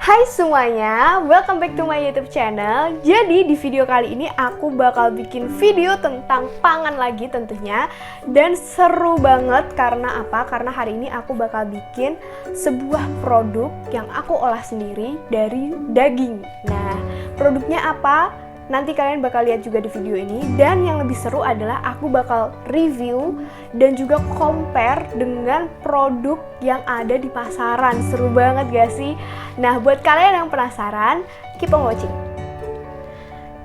Hai semuanya, welcome back to my YouTube channel. Jadi di video kali ini aku bakal bikin video tentang pangan lagi tentunya. Dan seru banget karena apa? Karena hari ini aku bakal bikin sebuah produk yang aku olah sendiri dari daging. Nah, produknya apa? Nanti kalian bakal lihat juga di video ini. Dan yang lebih seru adalah aku bakal review dan juga compare dengan produk yang ada di pasaran. Seru banget gak sih? Nah, buat kalian yang penasaran, keep on watching.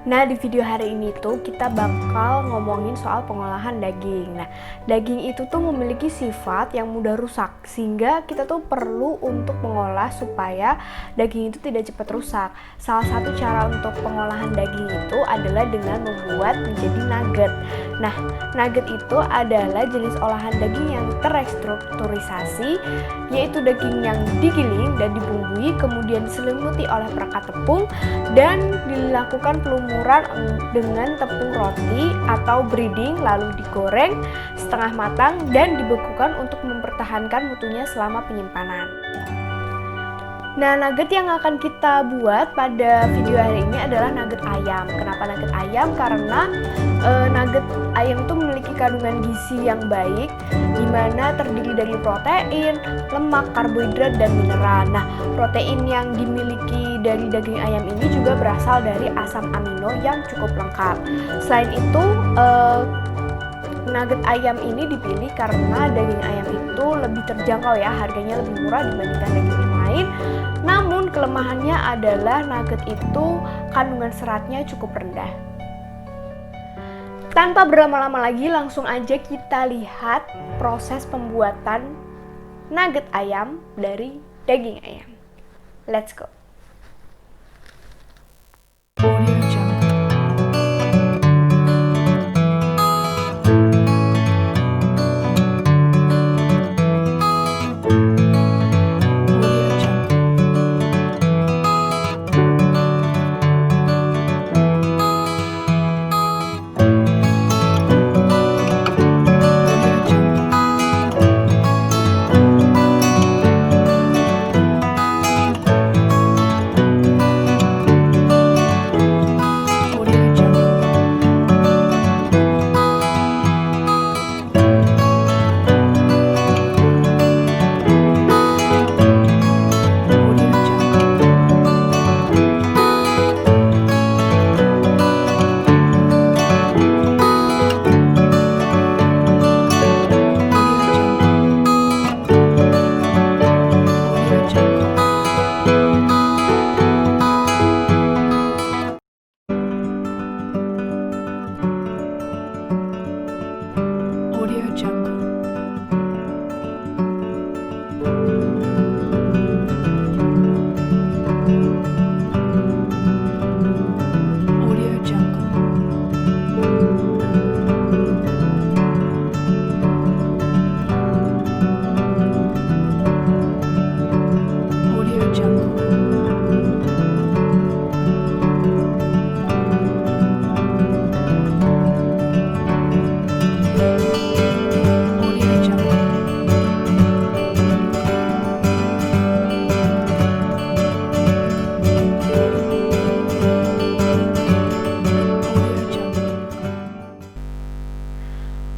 Nah, di video hari ini tuh kita bakal ngomongin soal pengolahan daging. Nah, daging itu tuh memiliki sifat yang mudah rusak, sehingga kita tuh perlu untuk mengolah supaya daging itu tidak cepat rusak. Salah satu cara untuk pengolahan daging itu adalah dengan membuat menjadi nugget. Nah, nugget itu adalah jenis olahan daging yang terstrukturisasi, yaitu daging yang digiling dan dibumbui, kemudian diselimuti oleh perekat tepung, dan dilakukan pelumuran dengan tepung roti atau breading, lalu digoreng setengah matang dan dibekukan untuk mempertahankan mutunya selama penyimpanan. Nah, nugget yang akan kita buat pada video hari ini adalah nugget ayam. Kenapa nugget ayam? Karena nugget ayam itu memiliki kandungan gizi yang baik, dimana terdiri dari protein, lemak, karbohidrat, dan mineral. Nah, protein yang dimiliki dari daging ayam ini juga berasal dari asam amino yang cukup lengkap. Selain itu, nugget ayam ini dipilih karena daging ayam itu lebih terjangkau ya, harganya lebih murah dibandingkan daging yang lain. Namun kelemahannya adalah nugget itu kandungan seratnya cukup rendah. Tanpa berlama-lama lagi, langsung aja kita lihat proses pembuatan nugget ayam dari daging ayam. Let's go.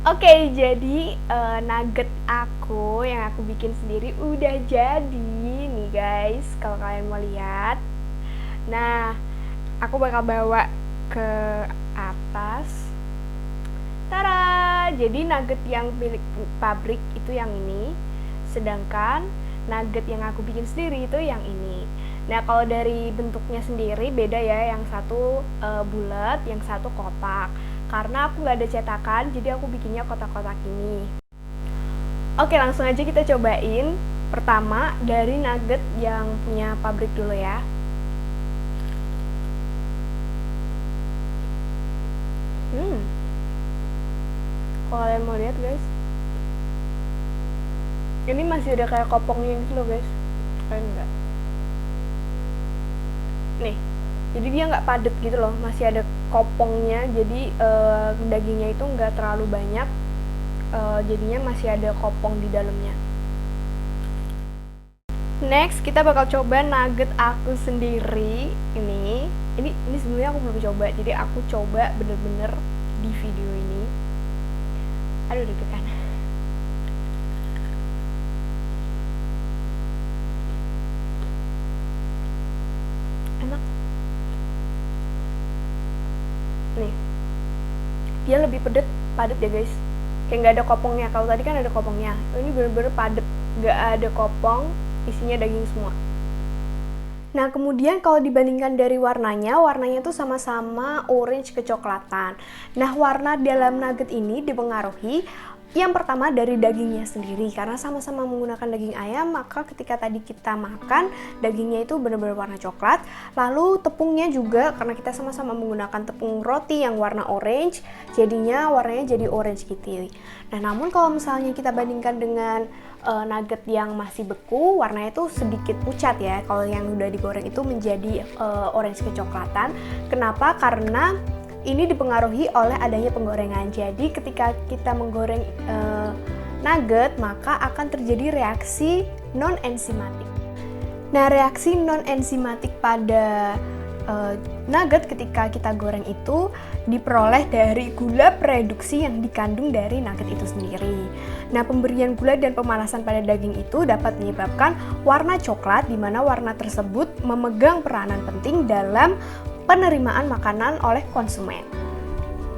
Oke, jadi nugget aku yang aku bikin sendiri udah jadi nih guys, kalau kalian mau lihat. Nah, aku bakal bawa ke atas. Tara, jadi nugget yang milik pabrik itu yang ini, sedangkan nugget yang aku bikin sendiri itu yang ini. Nah, kalau dari bentuknya sendiri beda ya, yang satu bulat, yang satu kotak. Karena aku nggak ada cetakan, jadi aku bikinnya kotak-kotak ini. Oke, langsung aja kita cobain. Pertama, dari nugget yang punya pabrik dulu ya. Kalau kalian mau lihat guys, ini masih ada kayak kopongnya gitu loh guys. Kalian enggak? Nih, jadi dia nggak padat gitu loh, masih ada kopongnya. Jadi dagingnya itu nggak terlalu banyak, jadinya masih ada kopong di dalamnya. Next kita bakal coba nugget aku sendiri. Ini sebelumnya aku belum coba, jadi aku coba bener-bener di video ini. Aduh, deg-degan. Enak. Nih, dia lebih padat ya guys. Kayak nggak ada kopongnya. Kalau tadi kan ada kopongnya, ini bener-bener padat, nggak ada kopong, isinya daging semua. Nah, kemudian kalau dibandingkan dari warnanya tuh sama-sama orange kecoklatan. Nah, warna dalam nugget ini dipengaruhi yang pertama dari dagingnya sendiri, karena sama-sama menggunakan daging ayam, maka ketika tadi kita makan dagingnya itu benar-benar warna coklat. Lalu tepungnya juga, karena kita sama-sama menggunakan tepung roti yang warna orange, jadinya warnanya jadi orange gitu. Nah, namun kalau misalnya kita bandingkan dengan nugget yang masih beku, warnanya itu sedikit pucat ya. Kalau yang udah digoreng itu menjadi orange kecoklatan. Kenapa? Karena ini dipengaruhi oleh adanya penggorengan. Jadi ketika kita menggoreng nugget, maka akan terjadi reaksi non-enzimatik. Nah, reaksi non-enzimatik pada nugget ketika kita goreng itu diperoleh dari gula reduksi yang dikandung dari nugget itu sendiri. Nah, pemberian gula dan pemanasan pada daging itu dapat menyebabkan warna coklat, di mana warna tersebut memegang peranan penting dalam penerimaan makanan oleh konsumen.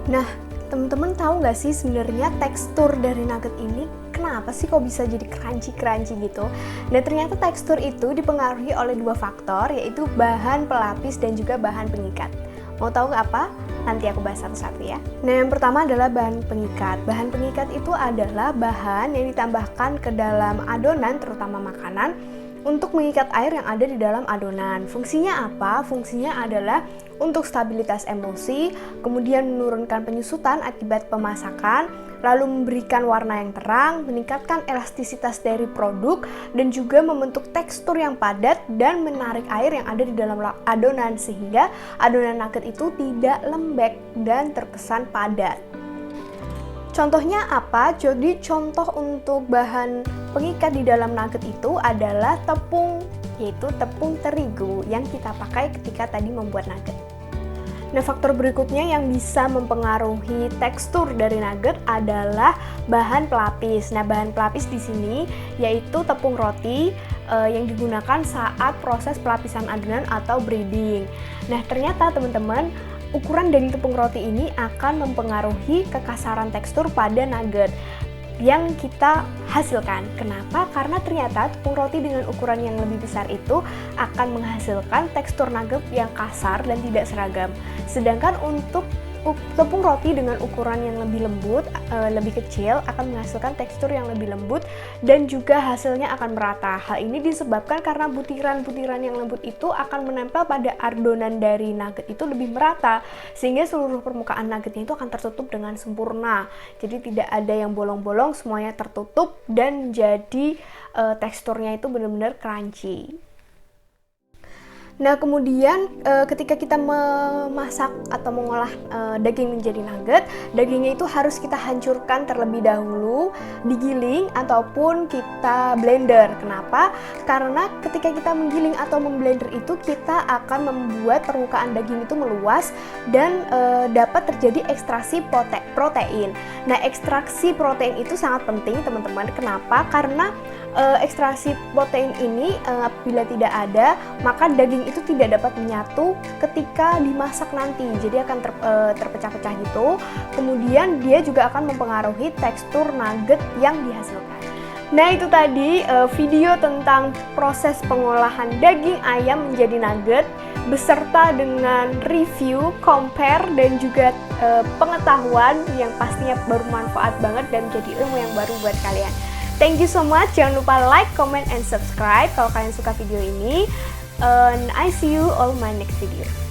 Nah, teman-teman tahu nggak sih sebenarnya tekstur dari nugget ini kenapa sih kok bisa jadi crunchy gitu? Nah, ternyata tekstur itu dipengaruhi oleh dua faktor, yaitu bahan pelapis dan juga bahan pengikat. Mau tahu nggak apa? Nanti aku bahas satu-satu ya. Nah, yang pertama adalah bahan pengikat. Bahan pengikat itu adalah bahan yang ditambahkan ke dalam adonan, terutama makanan, untuk mengikat air yang ada di dalam adonan. Fungsinya apa? Fungsinya adalah untuk stabilitas emosi, kemudian menurunkan penyusutan akibat pemasakan, lalu memberikan warna yang terang, meningkatkan elastisitas dari produk, dan juga membentuk tekstur yang padat dan menarik air yang ada di dalam adonan, sehingga adonan nugget itu tidak lembek dan terkesan padat. Contohnya apa? Jadi contoh untuk bahan pengikat di dalam nugget itu adalah tepung, yaitu tepung terigu yang kita pakai ketika tadi membuat nugget. Nah, faktor berikutnya yang bisa mempengaruhi tekstur dari nugget adalah bahan pelapis. Nah, bahan pelapis di sini yaitu tepung roti yang digunakan saat proses pelapisan adonan atau breading. Nah, ternyata teman-teman, ukuran dari tepung roti ini akan mempengaruhi kekasaran tekstur pada nugget yang kita hasilkan. Kenapa? Karena ternyata tepung roti dengan ukuran yang lebih besar itu akan menghasilkan tekstur nugget yang kasar dan tidak seragam. Sedangkan untuk tepung roti dengan ukuran yang lebih lembut, lebih kecil, akan menghasilkan tekstur yang lebih lembut dan juga hasilnya akan merata. Hal ini disebabkan karena butiran-butiran yang lembut itu akan menempel pada adonan dari nugget itu lebih merata, sehingga seluruh permukaan nuggetnya itu akan tertutup dengan sempurna. Jadi tidak ada yang bolong-bolong, semuanya tertutup dan jadi teksturnya itu benar-benar crunchy. Nah, kemudian ketika kita memasak atau mengolah daging menjadi nugget, dagingnya itu harus kita hancurkan terlebih dahulu, digiling ataupun kita blender. Kenapa? Karena ketika kita menggiling atau memblender itu, kita akan membuat permukaan daging itu meluas dan dapat terjadi ekstraksi protein. Nah, ekstraksi protein itu sangat penting, teman-teman. Kenapa? Karena ekstraksi protein ini apabila tidak ada, maka daging itu tidak dapat menyatu ketika dimasak nanti, jadi akan terpecah-pecah gitu. Kemudian dia juga akan mempengaruhi tekstur nugget yang dihasilkan. Nah, itu tadi video tentang proses pengolahan daging ayam menjadi nugget beserta dengan review, compare, dan juga pengetahuan yang pastinya bermanfaat banget dan jadi ilmu yang baru buat kalian. Thank you so much. Jangan lupa like, comment, and subscribe kalau kalian suka video ini. And I see you all my next video.